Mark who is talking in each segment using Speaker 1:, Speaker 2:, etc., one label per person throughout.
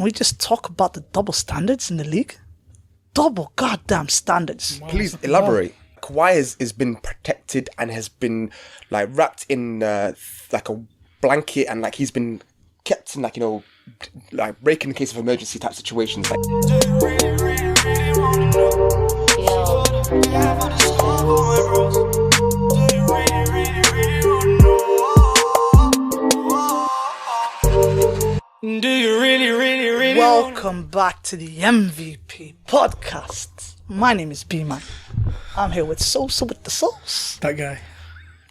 Speaker 1: can we just talk about the double standards in the league? Double goddamn standards.
Speaker 2: Please elaborate. Kawhi has been protected and has been like wrapped in like a blanket, and like he's been kept in like, you know, like break in case of emergency type situations. Like,
Speaker 3: Do you really
Speaker 1: Welcome back to the MVP podcast. My name is B-Man. I'm here with Sosa with the sauce.
Speaker 3: That guy.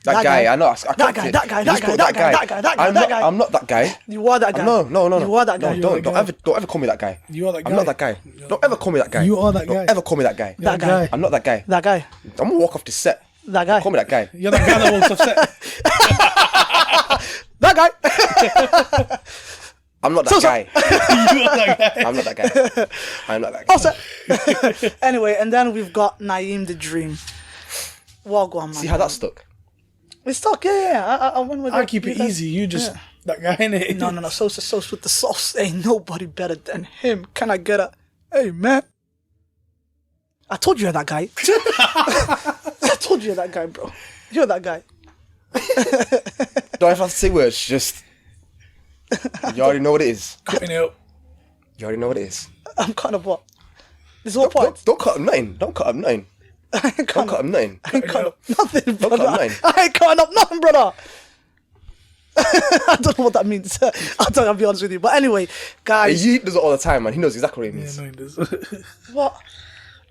Speaker 2: that guy, I know. I can't
Speaker 1: That guy,
Speaker 2: say-
Speaker 1: that guy,
Speaker 2: you
Speaker 1: that
Speaker 2: just
Speaker 1: guy,
Speaker 2: call it
Speaker 1: that guy, that guy, that guy,
Speaker 2: I'm
Speaker 1: that
Speaker 2: not,
Speaker 1: guy.
Speaker 2: I'm not that guy.
Speaker 1: You are that guy.
Speaker 2: No.
Speaker 1: You are that guy.
Speaker 2: No,
Speaker 3: You're that
Speaker 2: don't ever call me that guy.
Speaker 3: You are that guy.
Speaker 2: I'm not that guy. Don't ever call me that guy.
Speaker 3: You are that guy.
Speaker 2: Don't ever call me that guy.
Speaker 1: That guy.
Speaker 2: I'm not that guy.
Speaker 1: That guy.
Speaker 2: I'm gonna walk off the set.
Speaker 1: That guy.
Speaker 2: Call me that guy.
Speaker 3: You're that guy that walks upset.
Speaker 1: That guy.
Speaker 2: I'm not that guy.
Speaker 3: You are that guy.
Speaker 2: I'm not that guy. I'm not that guy.
Speaker 1: Also, anyway, and then we've got Naeem the Dream. Wagwan, man.
Speaker 2: See how that stuck?
Speaker 1: It's stuck, yeah. I went with
Speaker 3: I
Speaker 1: that.
Speaker 3: keep it
Speaker 1: You
Speaker 3: easy. You just
Speaker 1: yeah.
Speaker 3: that guy in it.
Speaker 1: No. Sosa sauce with the sauce. Ain't nobody better than him. Can I get a, hey, man? I told you you're that guy. I told you you're that guy, bro. You're that guy.
Speaker 2: Don't have to say words. Just you already know what it is.
Speaker 3: Cutting it up.
Speaker 2: You already know what it is.
Speaker 1: I'm kind of what? This is all points.
Speaker 2: Don't cut him nothing. Don't cut him nothing.
Speaker 1: I ain't
Speaker 2: Don't
Speaker 1: cutting
Speaker 2: cut him nothing.
Speaker 1: I ain't cutting up nothing, brother.
Speaker 2: cut mine.
Speaker 1: I ain't cutting up nothing, brother. I don't know what that means. I'll be honest with you. But anyway, guys.
Speaker 2: He does it all the time, man. He knows exactly what it
Speaker 3: Yeah,
Speaker 2: means.
Speaker 3: no, he does.
Speaker 1: What?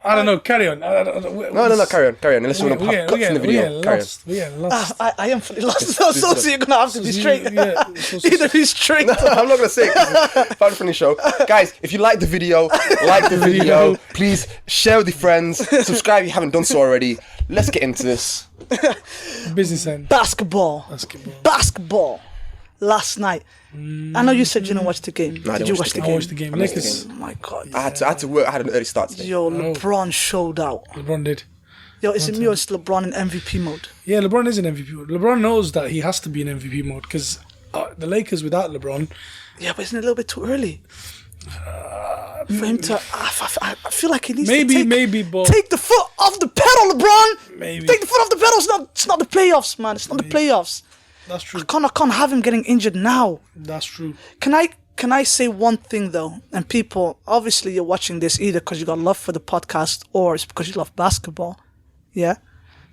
Speaker 3: I don't know. Carry on.
Speaker 2: No. Carry on. Unless you want to have cuts in the video. Carry on.
Speaker 3: We're getting lost.
Speaker 1: I am fully lost. So you're going to have to be straight.
Speaker 3: Yeah,
Speaker 1: Either be straight.
Speaker 2: I'm not gonna say it. Found funny show, guys. If you like the video, like the video. Please share with your friends. Subscribe if you haven't done so already. Let's get into this.
Speaker 3: Business end.
Speaker 1: Basketball. Last night. I know you said you didn't watch the game.
Speaker 2: No, I
Speaker 1: Did
Speaker 2: didn't
Speaker 1: you
Speaker 2: watch
Speaker 1: watch
Speaker 2: the
Speaker 1: the
Speaker 3: I
Speaker 1: game?
Speaker 3: watched the game.
Speaker 2: I missed the
Speaker 3: Lakers.
Speaker 1: Oh my God.
Speaker 2: I had to work. I had an early start today.
Speaker 1: Yo, LeBron showed out.
Speaker 3: LeBron did.
Speaker 1: Yo, is it me or is LeBron in MVP mode?
Speaker 3: Yeah, LeBron is in MVP mode. LeBron knows that he has to be in MVP mode because the Lakers without LeBron.
Speaker 1: Yeah, but isn't it a little bit too early? For him to, I feel like he needs
Speaker 3: Maybe,
Speaker 1: to
Speaker 3: but
Speaker 1: take the foot off the pedal, LeBron.
Speaker 3: Maybe.
Speaker 1: Take the foot off the pedal. It's not the playoffs, man. It's not the playoffs.
Speaker 3: that's true.
Speaker 1: I can't have him getting injured now.
Speaker 3: That's true.
Speaker 1: Can I say one thing though? And people, obviously, you're watching this either because you got love for the podcast or it's because you love basketball. Yeah,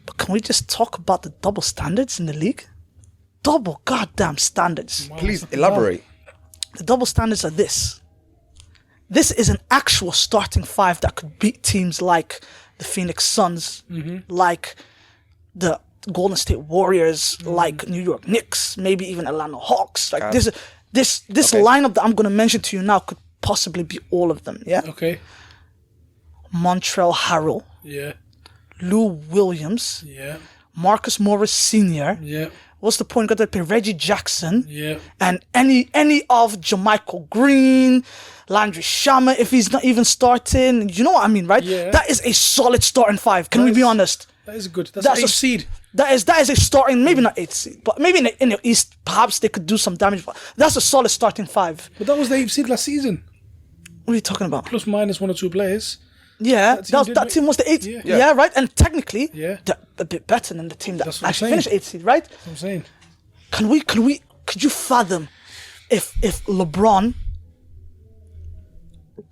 Speaker 1: but can we just talk about the double standards in the league? Double goddamn standards.
Speaker 2: Please elaborate.
Speaker 1: The double standards are this. This is an actual starting five that could beat teams like the Phoenix Suns, like the Golden State Warriors, like New York Knicks, maybe even Atlanta Hawks. Like this
Speaker 2: Okay.
Speaker 1: lineup that I'm going to mention to you now could possibly be all of them. Yeah,
Speaker 3: Okay.
Speaker 1: Montrezl Harrell,
Speaker 3: Yeah.
Speaker 1: Lou Williams,
Speaker 3: Yeah.
Speaker 1: Marcus Morris Sr.
Speaker 3: Yeah.
Speaker 1: What's the point? Got to play Reggie Jackson.
Speaker 3: Yeah.
Speaker 1: And any of Jermichael Green, Landry Shamet, if he's not even starting, you know what I mean, right?
Speaker 3: Yeah.
Speaker 1: That is a solid starting five. Can we be honest?
Speaker 3: That is good. That's
Speaker 1: That's
Speaker 3: eighth
Speaker 1: a
Speaker 3: seed.
Speaker 1: That is a starting, maybe not 8th seed, but maybe in the East, perhaps they could do some damage. That's a solid starting five.
Speaker 3: But that was the eighth seed last season.
Speaker 1: What are you talking about?
Speaker 3: Plus minus one or two players.
Speaker 1: Yeah,
Speaker 3: team did
Speaker 1: that
Speaker 3: make-
Speaker 1: team was the 8th.
Speaker 3: Yeah.
Speaker 1: Yeah, right. And technically,
Speaker 3: Yeah.
Speaker 1: they're a bit better than the team that
Speaker 3: That's what I'm
Speaker 1: actually
Speaker 3: saying.
Speaker 1: finished 8th seed, right?
Speaker 3: That's what I'm saying.
Speaker 1: Could you fathom if LeBron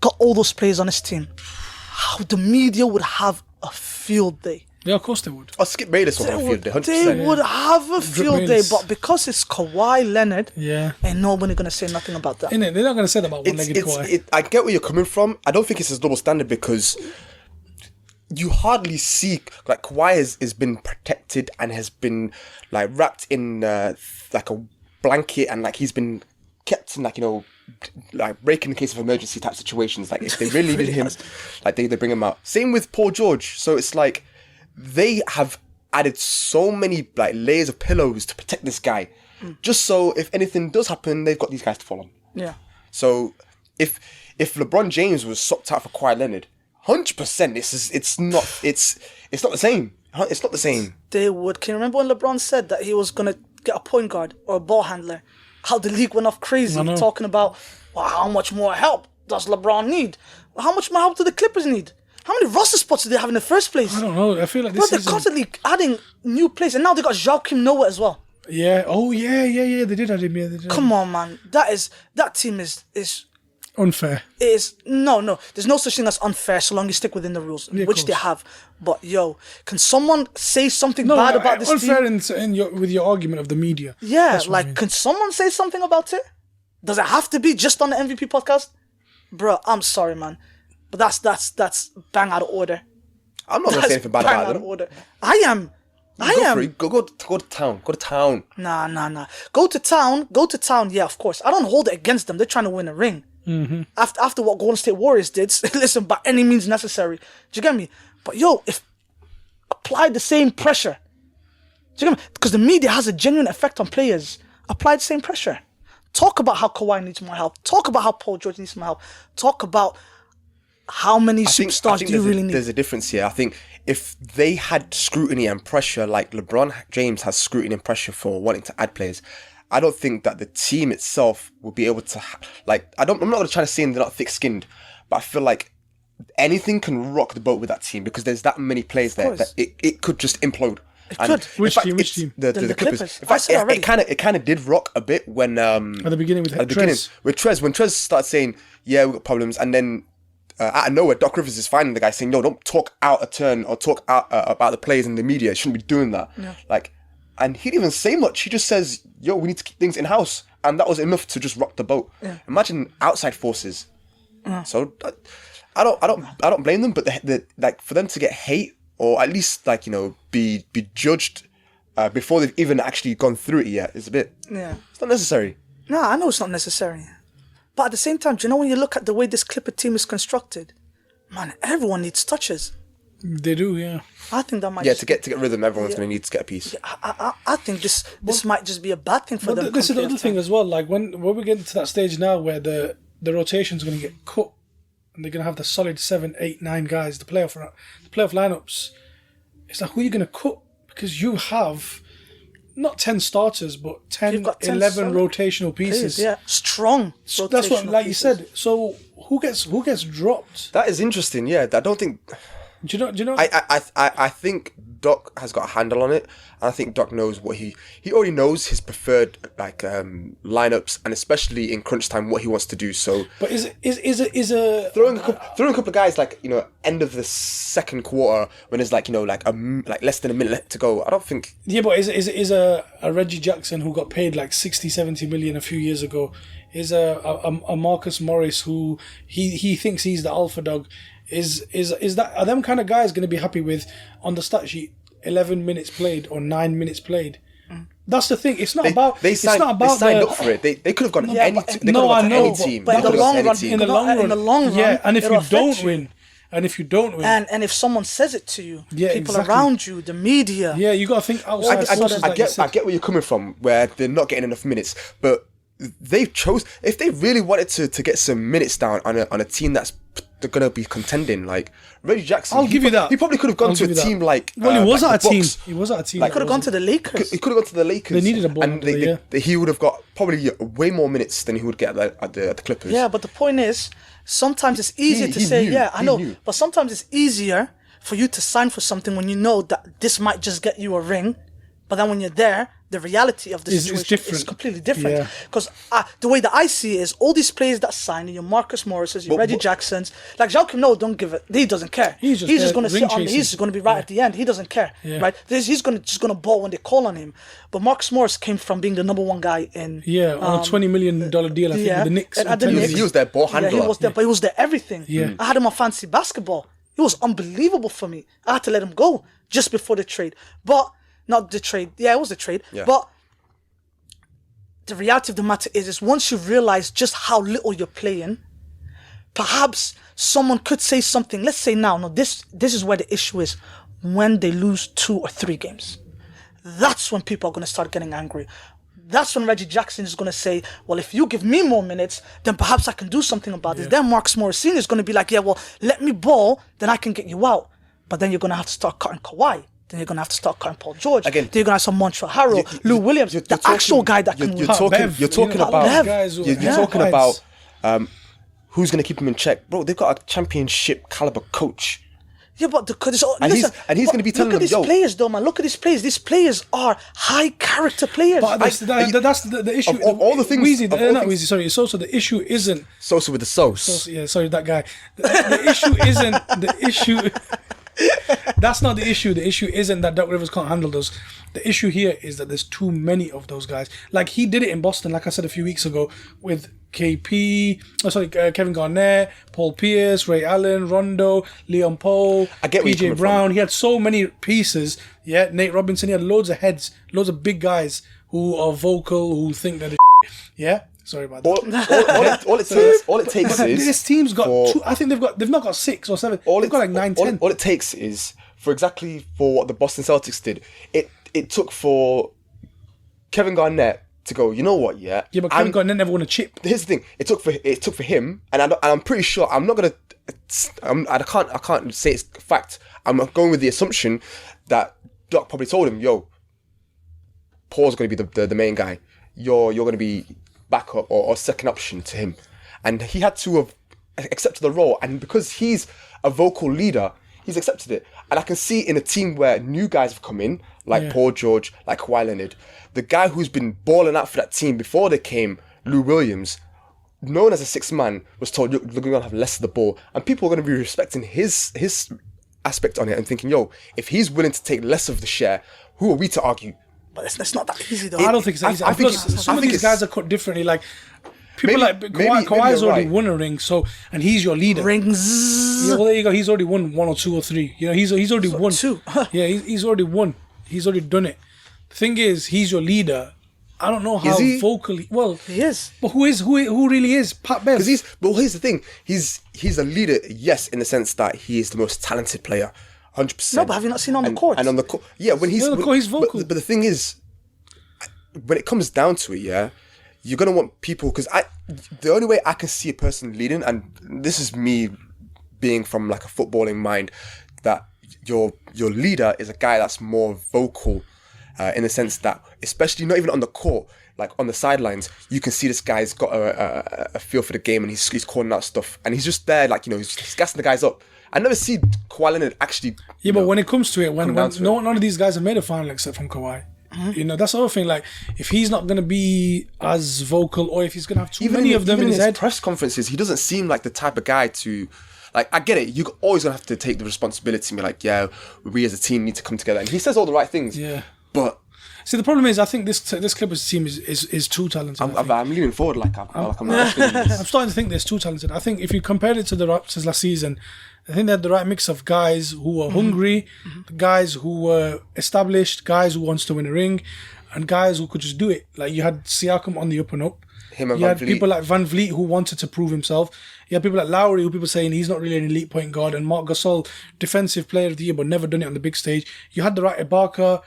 Speaker 1: got all those players on his team, how the media would have a field day?
Speaker 3: Yeah, of course they would.
Speaker 2: I'll skip Raiders on field day, 100%.
Speaker 1: They would have a field day,
Speaker 3: minutes.
Speaker 1: but because it's Kawhi Leonard,
Speaker 3: Yeah.
Speaker 1: ain't nobody gonna say nothing about that.
Speaker 3: Innit? They're not going to say that about one-legged Kawhi.
Speaker 2: I get where you're coming from. I don't think it's a double standard because you hardly see like Kawhi has been protected and has been like wrapped in like a blanket, and like he's been kept in like, you know, like break in case of emergency type situations. Like if they really need him, like they bring him out. Same with Paul George. So it's like they have added so many like layers of pillows to protect this guy, just so if anything does happen, they've got these guys to fall on.
Speaker 1: Yeah.
Speaker 2: So if LeBron James was swapped out for Kawhi Leonard, 100%, it's not the same. It's not the same.
Speaker 1: They would. Can you remember when LeBron said that he was gonna get a point guard or a ball handler? How the league went off crazy
Speaker 3: I know.
Speaker 1: talking about well, how much more help does LeBron need? How much more help do the Clippers need? How many roster spots do they have in the first place?
Speaker 3: I don't know. I feel like
Speaker 1: Bro,
Speaker 3: this
Speaker 1: they're
Speaker 3: is
Speaker 1: constantly adding new players, and now they got Joakim Noah as well.
Speaker 3: yeah. Oh yeah. They did have him. Yeah, they did.
Speaker 1: Come on, man. That team is
Speaker 3: Unfair.
Speaker 1: no. There's no such thing as unfair so long you stick within the rules,
Speaker 3: Yeah, of
Speaker 1: which they
Speaker 3: course.
Speaker 1: have. But yo, can someone say something
Speaker 3: No,
Speaker 1: bad about this
Speaker 3: unfair
Speaker 1: team?
Speaker 3: with your argument of the media.
Speaker 1: Yeah,
Speaker 3: That's what I mean.
Speaker 1: can someone say something about it? Does it have to be just on the MVP podcast? Bro, I'm sorry, man, but that's bang out of order.
Speaker 2: I'm not gonna say anything bad
Speaker 1: bang
Speaker 2: about
Speaker 1: out
Speaker 2: them.
Speaker 1: of order. I am.
Speaker 2: Go for it. Go to town. Go to town.
Speaker 1: Nah. Go to town. Yeah, of course. I don't hold it against them. They're trying to win a ring. Mm-hmm. After what Golden State Warriors did, listen, by any means necessary. Do you get me? But yo, if apply the same pressure. Do you get me? Because the media has a genuine effect on players. Apply the same pressure. Talk about how Kawhi needs more help. Talk about how Paul George needs more help. Talk about how many superstars do you really need.
Speaker 2: There's a difference here. I think if they had scrutiny and pressure like LeBron James has scrutiny and pressure for wanting to add players, I don't think that the team itself will be able to I'm not going to try to say they're not thick-skinned, but I feel like anything can rock the boat with that team because there's that many players there that it could just implode.
Speaker 1: It could.
Speaker 3: Which team?
Speaker 2: The Clippers. In fact, it kind of did rock a bit when
Speaker 3: At the beginning with Trez.
Speaker 2: with Trez, when Trez started saying, "Yeah, we got problems," and then out of nowhere, Doc Rivers is finding the guy saying, "No, don't talk out a turn or talk out about the players in the media. You shouldn't be doing that." Yeah. And he didn't even say much. He just says, "Yo, we need to keep things in house," and that was enough to just rock the boat. Yeah. Imagine outside forces. So I don't blame them, but for them to get hate or at least be judged before they've even actually gone through it yet is a bit.
Speaker 1: Yeah.
Speaker 2: It's not necessary.
Speaker 1: No, I know it's not necessary. But at the same time, do you know when you look at the way this Clipper team is constructed, man, everyone needs touches.
Speaker 3: They do, yeah.
Speaker 1: I think that might.
Speaker 2: Yeah, to get rhythm, everyone's going to need to get a piece.
Speaker 1: I think this might just be a bad thing for them.
Speaker 3: This is the other thing as well. Like when we get to that stage now where the rotation's going to get cut, and they're going to have the solid 7, 8, 9 guys, the playoff lineups. It's like, who are you going to cut? Because you have not 10 starters, but 10, 11 rotational pieces.
Speaker 1: Yeah, strong.
Speaker 3: That's what, like you said. So who gets dropped?
Speaker 2: That is interesting. Yeah, I don't think.
Speaker 3: Do you know?
Speaker 2: I think Doc has got a handle on it, and I think Doc knows what he already knows his preferred lineups, and especially in crunch time what he wants to do. So,
Speaker 3: but is a
Speaker 2: throwing a couple of guys end of the second quarter when there's less than a minute to go. I don't think.
Speaker 3: Yeah, but is a Reggie Jackson who got paid like 60-70 million a few years ago, is a Marcus Morris who he thinks he's the alpha dog. Is that, are them kind of guys going to be happy with on the stat sheet 11 minutes played or 9 minutes played? That's the thing. It's not about.
Speaker 2: They signed up for it. They could have gone any. They could have gone to any team.
Speaker 1: But in the long run,
Speaker 3: yeah. And if you don't win, and
Speaker 1: if someone says it to you, people around you, the media,
Speaker 3: you got to think outside.
Speaker 2: I get where you're coming from, where they're not getting enough minutes, but they chose, if they really wanted to get some minutes down on a team that's they're gonna be contending, like Reggie Jackson.
Speaker 3: I'll give you that.
Speaker 2: He probably could have gone to a team like.
Speaker 3: He was at a team. He was at a team.
Speaker 1: He could have gone to the Lakers.
Speaker 2: He could have gone to the Lakers.
Speaker 3: They needed a ball,
Speaker 2: and he would have got probably way more minutes than he would get at the Clippers.
Speaker 1: Yeah, but the point is, sometimes it's easier to say, I know, but sometimes it's easier for you to sign for something when you know that this might just get you a ring, but then when you're there, the reality of the situation is completely different. Because the way that I see it is, all these players that sign, your Marcus Morrises, your Reggie Jacksons, like Joakim Noah, don't give it. He doesn't care. He's just going to sit on. He's just going to be right at the end. He doesn't care, right? He's just going to ball when they call on him. But Marcus Morris came from being the number one guy in
Speaker 3: on a $20 million deal, I think, with the Knicks.
Speaker 2: And he was their ball handler.
Speaker 1: He was there, but he was their everything. I had him on fantasy basketball. It was unbelievable for me. I had to let him go just before the trade, but not the trade. Yeah, it was the trade, but. The reality of the matter is once you realize just how little you're playing, perhaps someone could say something. Let's say now, no, this is where the issue is. When they lose 2 or 3 games, that's when people are going to start getting angry. That's when Reggie Jackson is going to say, well, if you give me more minutes, then perhaps I can do something about this. Then Marcus Morris Sr. is going to be like, let me ball, then I can get you out. But then you're going to have to start cutting Kawhi. Then you're going to have to start cutting Paul George. Again, then you're going to have some Montreal Harrell, Lou Williams, the actual guy that can win.
Speaker 2: You're talking about Who's going to keep him in check? Bro, they've got a championship caliber coach.
Speaker 1: Yeah, but
Speaker 2: And he's going to be telling
Speaker 1: look at
Speaker 2: them,
Speaker 1: these players, though, man. Look at these players. These players are high character players.
Speaker 3: But that's the issue.
Speaker 2: Of all the things,
Speaker 3: Weezy, not Weezy. Sorry, it's also the issue isn't.
Speaker 2: Sosa with the sauce.
Speaker 3: Yeah, sorry, that guy. The issue isn't the issue. That's not the issue. The issue isn't that Doc Rivers can't handle those. The issue here is that there's too many of those guys. Like he did it in Boston, like I said a few weeks ago, with Kevin Garnett, Paul Pierce, Ray Allen, Rondo, Leon Poole, PJ Brown. He had so many pieces. Yeah, Nate Robinson. He had loads of heads, loads of big guys who are vocal, who think that. Yeah. Sorry about that.
Speaker 2: All it takes is
Speaker 3: this team's got two, I think they've not got 6 or 7. They've got like 9, 10.
Speaker 2: All it takes is for what the Boston Celtics did. It took for Kevin Garnett to go, you know what? Yeah,
Speaker 3: but Kevin Garnett never won a chip.
Speaker 2: Here's the thing: it took for him, and I'm pretty sure I can't say it's fact. I'm going with the assumption that Doc probably told him, yo, Paul's going to be the main guy. You're going to be backup or second option to him, and he had to have accepted the role. And because he's a vocal leader, he's accepted it. And I can see in a team where new guys have come in, like Paul George, like Kawhi Leonard, the guy who's been balling out for that team before they came, Lou Williams, known as a sixth man, was told, you're going to have less of the ball. And people are going to be respecting his aspect on it and thinking, yo, if he's willing to take less of the share, who are we to argue?
Speaker 1: But it's not that easy, though.
Speaker 3: I don't think it's easy. Some of these guys are cut differently. Like people like Kawhi's already won a ring, and he's your leader.
Speaker 1: Rings.
Speaker 3: Yeah, well, there you go. He's already won 1 or 2 or 3. You know, he's already won
Speaker 1: 2.
Speaker 3: Yeah, he's already won. He's already done it. The thing is, he's your leader. I don't know how vocally. Well,
Speaker 1: he is.
Speaker 3: But who really is Pat Bev?
Speaker 2: But here's the thing. He's a leader, yes, in the sense that he is the most talented player. 100%.
Speaker 1: No, but have you not seen on the court?
Speaker 2: And on the court, yeah, when he's vocal. But the thing is, when it comes down to it, yeah, you're gonna want people, because the only way I can see a person leading, and this is me being from like a footballing mind, that your leader is a guy that's more vocal, in the sense that, especially not even on the court, like on the sidelines, you can see this guy's got a feel for the game, and he's calling out stuff, and he's just there, like, you know, he's gassing the guys up. I never see Kawhi Leonard actually.
Speaker 3: Yeah, but when it comes to it, when none of these guys have made a final except from Kawhi. Mm-hmm. You know, that's the other thing. Like, if he's not going to be as vocal, or if he's going to have too many of them in his head.
Speaker 2: Press conferences, he doesn't seem like the type of guy to. Like, I get it. You're always going to have to take the responsibility and be like, yeah, we as a team need to come together. And he says all the right things.
Speaker 3: Yeah.
Speaker 2: But.
Speaker 3: See, the problem is, I think this Clippers team is too talented.
Speaker 2: I'm leaning forward like I'm not.
Speaker 3: I'm starting to think they're too talented. I think if you compare it to the Raptors last season, I think they had the right mix of guys who were hungry, guys who were established, guys who wants to win a ring, and guys who could just do it. Like, you had Siakam on the up and up. You had people like Van Vliet who wanted to prove himself. You had people like Lowry who people saying he's not really an elite point guard, and Marc Gasol, defensive player of the year, but never done it on the big stage. You had the right Ibaka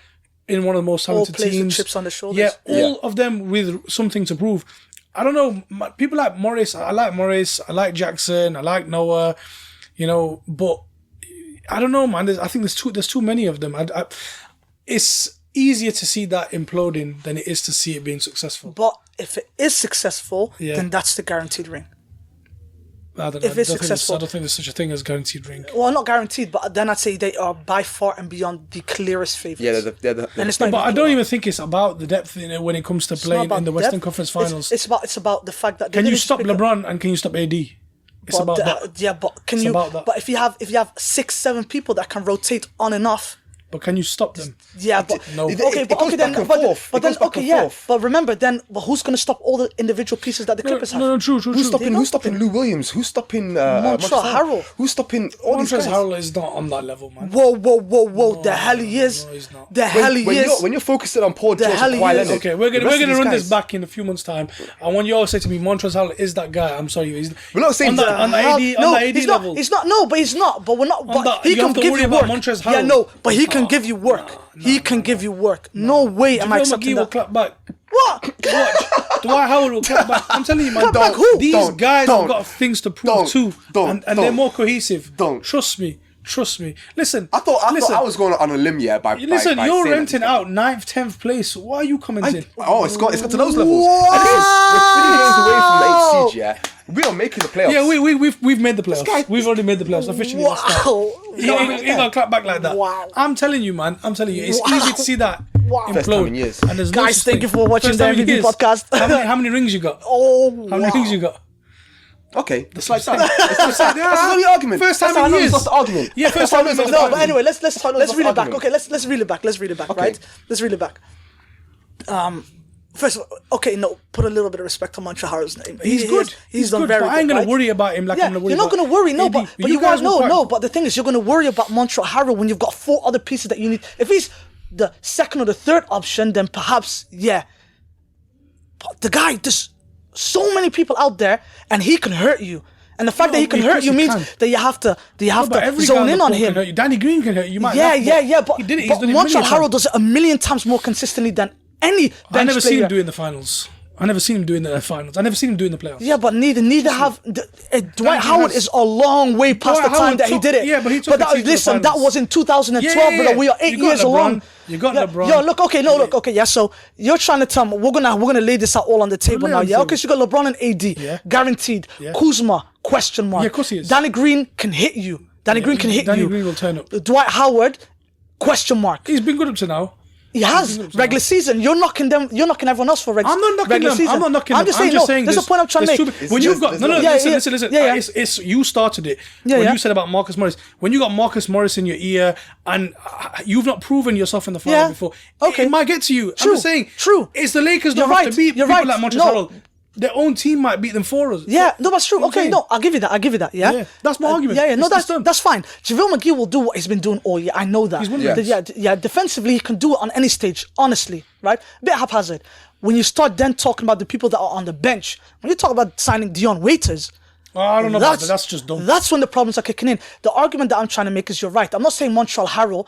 Speaker 3: in one of the most talented teams. All plays with
Speaker 1: chips on the shoulders.
Speaker 3: Yeah, all of them with something to prove. I don't know. People like Morris. I like Morris. I like Jackson. I like Noah. You know, but I don't know, man. I think there's too many of them. It's easier to see that imploding than it is to see it being successful.
Speaker 1: But if it is successful, then that's the guaranteed ring.
Speaker 3: I don't know. If it's successful, I don't think there's such a thing as guaranteed ring.
Speaker 1: Well, not guaranteed, but then I'd say they are by far and beyond the clearest favourites.
Speaker 2: Yeah, they're
Speaker 1: and it's not.
Speaker 3: But I don't even think it's about the depth in it when it comes to playing in the Western Conference Finals.
Speaker 1: It's about the fact that
Speaker 3: can you stop LeBron and can you stop AD? It's about that.
Speaker 1: Yeah, but can you? But if you have 6-7 people that can rotate on and off.
Speaker 3: But can you stop them?
Speaker 1: Yeah, but no. But remember, then, who's going to stop all the individual pieces that the Clippers have?
Speaker 3: No, true.
Speaker 2: Who's stopping Lou Williams? Who's stopping
Speaker 1: Montrezl Harrell?
Speaker 2: Who's stopping all these guys?
Speaker 3: Montrezl Harrell is not on that level, man.
Speaker 1: Whoa! The hell he is.
Speaker 3: No, he's not.
Speaker 1: The hell he is.
Speaker 2: When you're focusing on Paul George and Kawhi Leonard.
Speaker 3: Okay, we're gonna run this back in a few months' time. And when you all say to me, Montrezl Harrell is that guy, I'm sorry,
Speaker 2: we're not saying
Speaker 3: that on the AD level.
Speaker 1: He's not. No, but he's not. But we're not. But he can give you work. Yeah, no, but he can give you work. He can give you work. No way am I accepting that.
Speaker 3: Will clap back.
Speaker 1: What?
Speaker 3: Watch. Dwight Howard will clap back. I'm telling you, man. These guys have got things to prove too. And they're more cohesive. Trust me. Listen.
Speaker 2: I thought I was going on a limb, yeah.
Speaker 3: Listen, you're renting out 9th, 10th place. Why are you commenting?
Speaker 2: It's got to those levels. We're 3 games away from the 8th siege, yeah. We are making the playoffs.
Speaker 3: Yeah, we've made the playoffs.
Speaker 2: guy-
Speaker 3: We've already made the playoffs officially. Last time.
Speaker 1: Wow.
Speaker 3: You ain't gonna clap back like that.
Speaker 1: Wow.
Speaker 3: I'm telling you, man. I'm telling you, it's
Speaker 1: Wow.
Speaker 3: easy to see that
Speaker 1: Wow.
Speaker 3: implode.
Speaker 2: First time in years.
Speaker 3: And there's no
Speaker 1: Guys,
Speaker 3: such
Speaker 1: thank
Speaker 3: thing.
Speaker 1: you for watching
Speaker 3: First
Speaker 1: the
Speaker 3: time in
Speaker 1: MVP
Speaker 3: years.
Speaker 1: podcast.
Speaker 3: How many rings you got?
Speaker 1: Oh,
Speaker 3: How many rings you got?
Speaker 2: Okay.
Speaker 3: It's like that. It's like
Speaker 2: That's not the argument.
Speaker 3: First time
Speaker 2: That's
Speaker 3: in
Speaker 2: how
Speaker 3: years.
Speaker 2: That's the argument.
Speaker 3: Yeah, first
Speaker 2: That's how
Speaker 3: time
Speaker 2: I
Speaker 3: in
Speaker 2: know
Speaker 3: years.
Speaker 2: it's the
Speaker 1: No, but
Speaker 2: argument.
Speaker 1: anyway, let's reel it back.
Speaker 2: argument.
Speaker 1: Okay, let's reel it back. Let's reel it back,
Speaker 2: Okay.
Speaker 1: right? Let's reel it back. First of all, okay, no, put a little bit of respect on Montreal Harrell's name.
Speaker 3: He's good.
Speaker 1: He's done
Speaker 3: good,
Speaker 1: very
Speaker 3: but
Speaker 1: good.
Speaker 3: I ain't gonna
Speaker 1: right?
Speaker 3: worry about him like
Speaker 1: Yeah,
Speaker 3: I'm gonna worry
Speaker 1: you're not
Speaker 3: about
Speaker 1: gonna worry, no,
Speaker 3: AD.
Speaker 1: but you guys
Speaker 3: will
Speaker 1: know,
Speaker 3: cry.
Speaker 1: no. But the thing is, you're gonna worry about Montreal Harrell when you've got 4 other pieces that you need. If he's the second or the third option, then perhaps, yeah. But the guy, there's so many people out there, and he can hurt you. And the fact that he can
Speaker 3: of
Speaker 1: hurt
Speaker 3: course
Speaker 1: you
Speaker 3: he
Speaker 1: means
Speaker 3: can.
Speaker 1: that you have to
Speaker 3: But every guy
Speaker 1: zone
Speaker 3: the
Speaker 1: in on
Speaker 3: court can
Speaker 1: him.
Speaker 3: hurt you. Danny Green can hurt you. You might laugh,
Speaker 1: But,
Speaker 3: he did it. He's
Speaker 1: but
Speaker 3: done it
Speaker 1: Montreal
Speaker 3: million
Speaker 1: Harrell
Speaker 3: times.
Speaker 1: does it a million times more consistently than any bench
Speaker 3: I never seen
Speaker 1: player.
Speaker 3: him doing the finals. I never seen him doing the finals. I never seen him doing the playoffs.
Speaker 1: Yeah, but neither have Dwight Howard
Speaker 3: has-
Speaker 1: is a long way past
Speaker 3: Dwight
Speaker 1: the time
Speaker 3: Howard
Speaker 1: that he
Speaker 3: took-
Speaker 1: did it.
Speaker 3: yeah, but he took the team to the
Speaker 1: listen, that
Speaker 3: finals.
Speaker 1: was in 2012,
Speaker 3: Yeah.
Speaker 1: brother. We are 8
Speaker 3: You got
Speaker 1: years
Speaker 3: LeBron.
Speaker 1: along.
Speaker 3: You got
Speaker 1: yeah.
Speaker 3: LeBron.
Speaker 1: Yo, look, okay, no, look, okay, yeah. So you're trying to tell me we're gonna lay this out all on the table
Speaker 3: lay
Speaker 1: now,
Speaker 3: on the
Speaker 1: yeah?
Speaker 3: table.
Speaker 1: Okay, so you got LeBron and AD,
Speaker 3: Yeah.
Speaker 1: guaranteed.
Speaker 3: Yeah.
Speaker 1: Kuzma, question mark.
Speaker 3: Yeah, of course he is.
Speaker 1: Danny Green can hit you. Danny Green can hit
Speaker 3: Danny
Speaker 1: you.
Speaker 3: Green will turn up.
Speaker 1: Dwight Howard, question mark.
Speaker 3: He's been good up to now.
Speaker 1: He has regular season. You're knocking them. You're knocking everyone else for regular.
Speaker 3: I'm not knocking
Speaker 1: regular
Speaker 3: them.
Speaker 1: Season.
Speaker 3: I'm not knocking
Speaker 1: I'm
Speaker 3: them.
Speaker 1: just saying. No, there's a
Speaker 3: there's-
Speaker 1: point I'm trying to
Speaker 3: there's
Speaker 1: make.
Speaker 3: two- When you've got
Speaker 2: there's
Speaker 3: no,
Speaker 2: no-
Speaker 1: Yeah,
Speaker 3: listen,
Speaker 1: yeah.
Speaker 3: listen.
Speaker 1: Yeah, yeah.
Speaker 3: It's you started it
Speaker 1: Yeah,
Speaker 3: when
Speaker 1: yeah.
Speaker 3: you said about Marcus Morris. When you got Marcus Morris in your ear and you've not proven yourself in the final
Speaker 1: Yeah.
Speaker 3: before,
Speaker 1: Okay.
Speaker 3: it might get to you.
Speaker 1: True.
Speaker 3: I'm just saying.
Speaker 1: True.
Speaker 3: It's the Lakers
Speaker 1: You're
Speaker 3: don't have
Speaker 1: right.
Speaker 3: to beat
Speaker 1: You're
Speaker 3: people
Speaker 1: right.
Speaker 3: like Montreal
Speaker 1: No.
Speaker 3: Harrell. Their own team might beat them for us.
Speaker 1: Yeah, no, that's true. Okay,
Speaker 3: saying.
Speaker 1: no, I'll give you that. I'll give you that. Yeah,
Speaker 3: Yeah, that's my argument.
Speaker 1: Yeah, yeah, no,
Speaker 3: It's
Speaker 1: that's
Speaker 3: done.
Speaker 1: that's fine. JaVale McGee will do what he's been doing all year. I know that.
Speaker 3: winning.
Speaker 2: Yeah.
Speaker 1: Yeah, defensively he can do it on any stage. Honestly, right? A bit haphazard. When you start then talking about the people that are on the bench, when you talk about signing Dion Waiters.
Speaker 3: I don't know about that. That's just dumb.
Speaker 1: That's when the problems are kicking in. The argument that I'm trying to make is you're right. I'm not saying Montreal Harrell,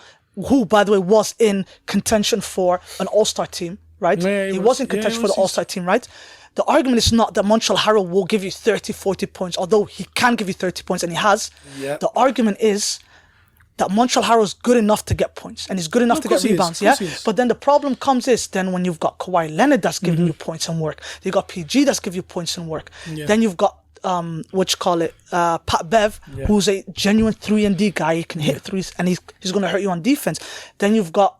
Speaker 1: who by the way was in contention for an All-Star team, right?
Speaker 3: Yeah,
Speaker 1: he was in contention for the All-Star team, right? The argument is not that Montreal Harrell will give you 30, 40 points, although he can give you 30 points and he has.
Speaker 3: Yeah.
Speaker 1: The argument is that Montreal Harrell is good enough to get points and he's good enough
Speaker 3: Of
Speaker 1: to
Speaker 3: course
Speaker 1: get
Speaker 3: he is,
Speaker 1: rebounds,
Speaker 3: of
Speaker 1: yeah?
Speaker 3: course he is.
Speaker 1: But then the problem comes is then when you've got Kawhi Leonard that's giving
Speaker 3: Mm-hmm.
Speaker 1: you points and work, you got PG that's giving you points and work.
Speaker 3: Yeah.
Speaker 1: Then you've got Pat Bev,
Speaker 3: Yeah.
Speaker 1: who's a genuine 3-and-D guy. He can hit threes and he's going to hurt you on defense. Then you've got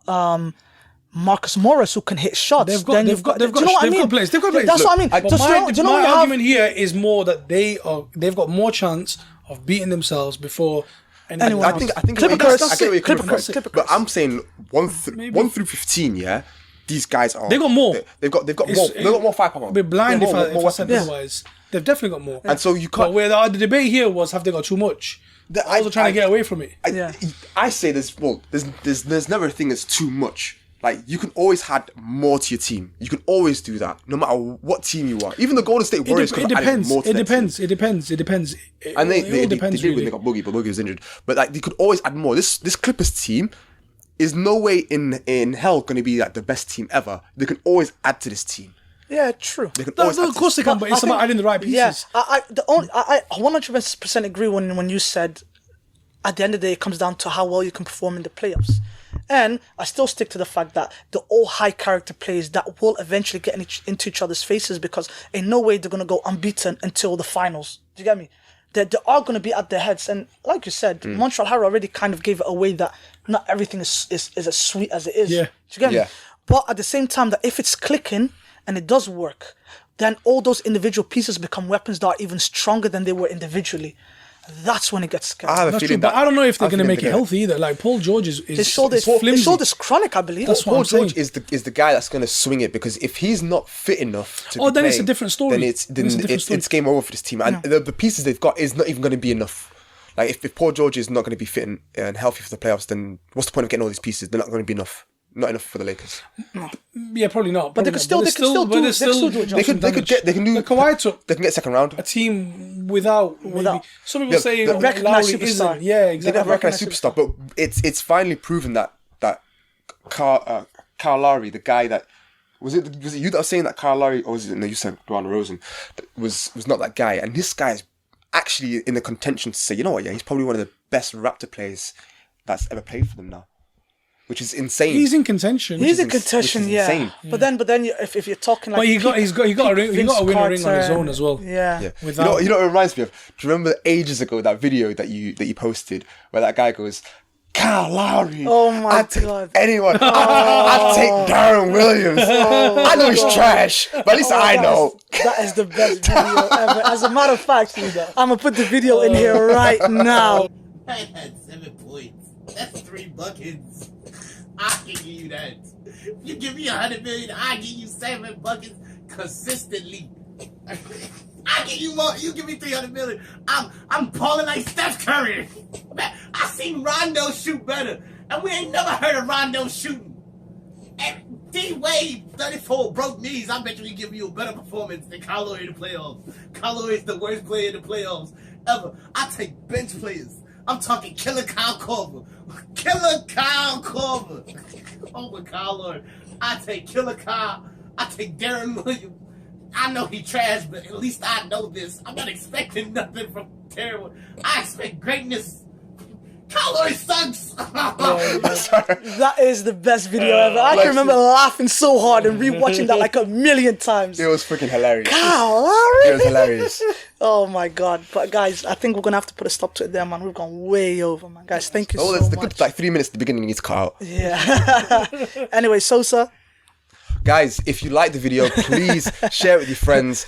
Speaker 1: Marcus Morris who can hit shots.
Speaker 3: They've got,
Speaker 1: then
Speaker 3: they've
Speaker 1: you've
Speaker 3: got,
Speaker 1: do
Speaker 3: they've
Speaker 1: you know what I mean?
Speaker 3: got players. They've got players.
Speaker 1: That's
Speaker 3: Look,
Speaker 1: what I mean.
Speaker 3: But
Speaker 1: Just,
Speaker 3: my,
Speaker 1: do you know
Speaker 3: my
Speaker 1: when you have-
Speaker 3: argument here is more that they've got more chance of beating themselves before anyone
Speaker 1: Anyone
Speaker 3: else.
Speaker 1: else.
Speaker 2: I think
Speaker 1: Clipper
Speaker 2: I get
Speaker 1: curse.
Speaker 2: what you're
Speaker 1: Clipper
Speaker 2: coming
Speaker 1: curse.
Speaker 2: from.
Speaker 1: Clipper
Speaker 2: But
Speaker 1: curse.
Speaker 2: I'm saying
Speaker 3: Maybe.
Speaker 2: 1 through 15, yeah. These guys are.
Speaker 3: They got more.
Speaker 2: They've got
Speaker 3: It's-
Speaker 2: more. They've got more firepower.
Speaker 3: I'd be blind
Speaker 2: They've
Speaker 3: if
Speaker 2: got
Speaker 3: I
Speaker 2: more
Speaker 3: said
Speaker 2: weapons.
Speaker 3: otherwise. They've definitely got more.
Speaker 2: And so you
Speaker 3: But
Speaker 2: can't.
Speaker 3: where the debate here was, have they got too much? I was trying to get away from it.
Speaker 1: Yeah.
Speaker 2: I say there's never a thing that's too much. Like you can always add more to your team. You can always do that, no matter what team you are. Even the Golden State Warriors could
Speaker 3: It
Speaker 2: have added
Speaker 3: depends.
Speaker 2: more to
Speaker 3: It
Speaker 2: their team.
Speaker 3: depends. It depends.
Speaker 2: And
Speaker 3: It all
Speaker 2: they
Speaker 3: depends
Speaker 2: did when
Speaker 3: really.
Speaker 2: they got Boogie, but Boogie was injured. But like they could always add more. This Clippers team is no way in hell going to be like the best team ever. They can always add to this team.
Speaker 1: Yeah, true.
Speaker 2: They can
Speaker 3: No,
Speaker 2: always
Speaker 3: no,
Speaker 2: add
Speaker 3: of
Speaker 2: to
Speaker 3: course
Speaker 2: this
Speaker 3: they can, but it's
Speaker 1: I
Speaker 3: about
Speaker 1: think-
Speaker 3: adding the right pieces.
Speaker 1: Yeah, I 100% agree when you said at the end of the day it comes down to how well you can perform in the playoffs. And I still stick to the fact that the all high character players that will eventually get into each other's faces because in no way they're going to go unbeaten until the finals. Do you get me? They are going to be at their heads. And like you said, Montreal Harrell already kind of gave it away that not everything is as sweet as it is.
Speaker 3: Yeah.
Speaker 1: Do you get me?
Speaker 2: Yeah.
Speaker 1: But at the same time, that if it's clicking and it does work, then all those individual pieces become weapons that are even stronger than they were individually. That's when it gets scary.
Speaker 2: I have a
Speaker 3: That's true,
Speaker 2: feeling
Speaker 3: but
Speaker 2: that
Speaker 3: I don't know if they're
Speaker 2: I
Speaker 3: going to
Speaker 2: think
Speaker 3: make it
Speaker 2: they're gonna-
Speaker 3: healthy either. Like Paul George is
Speaker 1: His shoulder is
Speaker 3: flimsy.
Speaker 1: his shoulder's chronic, I believe.
Speaker 3: That's what
Speaker 2: Paul
Speaker 3: I'm saying.
Speaker 2: George is the guy that's going to swing it because if he's not fit enough to
Speaker 3: Oh,
Speaker 2: be
Speaker 3: then it's a
Speaker 2: playing,
Speaker 3: different story.
Speaker 2: Then it's
Speaker 3: Then it's a different story.
Speaker 2: it's game over for this team. And the pieces they've got is not even going to be enough. Like if Paul George is not going to be fit and healthy for the playoffs, then what's the point of getting all these pieces? They're not going to be enough. Not enough for the Lakers.
Speaker 3: Yeah, probably not.
Speaker 1: But they could still do it.
Speaker 2: They can do.
Speaker 3: The Kawhi took
Speaker 2: They can get second round.
Speaker 3: a team without. Maybe, some people
Speaker 2: Yeah,
Speaker 3: say
Speaker 2: the
Speaker 1: recognized
Speaker 3: Lowry
Speaker 1: superstar.
Speaker 3: isn't. Yeah,
Speaker 2: They
Speaker 3: exactly.
Speaker 2: never recognized superstar, but it's finally proven that Kyle Lowry, the guy that was it you that was saying that Kyle Lowry, or was it no, you said DeMar DeRozan, was not that guy, and this guy is actually in the contention to say, you know what, yeah, he's probably one of the best Raptor players that's ever played for them now. which is insane.
Speaker 3: He's in contention.
Speaker 1: He's in
Speaker 2: which is
Speaker 1: contention, yeah.
Speaker 2: insane.
Speaker 1: But then if you're talking like,
Speaker 3: But he got a ring. He got a win a ring on his own as well.
Speaker 1: Yeah.
Speaker 2: Yeah.
Speaker 3: Without-
Speaker 2: You know what it reminds me of? Do you remember ages ago that video that you posted where that guy goes, Kyle Lowry.
Speaker 1: Oh my
Speaker 2: I'd take
Speaker 1: God.
Speaker 2: anyone. I'd take Darren Williams. I know he's trash, but at least I know.
Speaker 1: That is the best video ever. As a matter of fact, I'm gonna put the video in here right now.
Speaker 4: I had 7 points. That's 3 buckets. I can give you that. If you give me 100 million, I give you 7 buckets consistently. I give you more. You give me 300 million. I'm balling like Steph Curry. Man, I seen Rondo shoot better, and we ain't never heard of Rondo shooting. And D Wade 34 broke knees. I bet you he give you a better performance than Kyle Lowry in the playoffs. Kyle Lowry is the worst player in the playoffs ever. I take bench players. I'm talking Killer Kyle Korver. Killer Kyle Korver. Over Kyle Lowry. I take Killer Kyle. I take Darren Williams. I know he trash, but at least I know this. I'm not expecting nothing from Darren. I expect greatness. Kyle Lowry sucks.
Speaker 1: That is the best video ever. I can remember laughing so hard and rewatching that like a million times.
Speaker 2: It was freaking hilarious.
Speaker 1: Kyle Lowry.
Speaker 2: It was hilarious.
Speaker 1: Oh my God. But guys, I think we're gonna have to put a stop to it there, man. We've gone way over, man. Guys, thank you
Speaker 2: Oh,
Speaker 1: so
Speaker 2: there's the
Speaker 1: much.
Speaker 2: good like 3 minutes at the beginning needs to cut out.
Speaker 1: Yeah. Anyway, Sosa.
Speaker 2: Guys, if you like the video, please share it with your friends.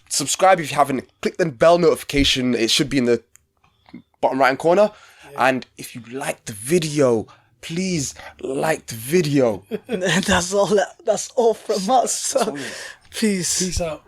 Speaker 2: Subscribe if you haven't. Click the bell notification. It should be in the bottom right hand corner. And if you like the video, please like the video.
Speaker 1: That's all from us. So, peace.
Speaker 3: Peace out.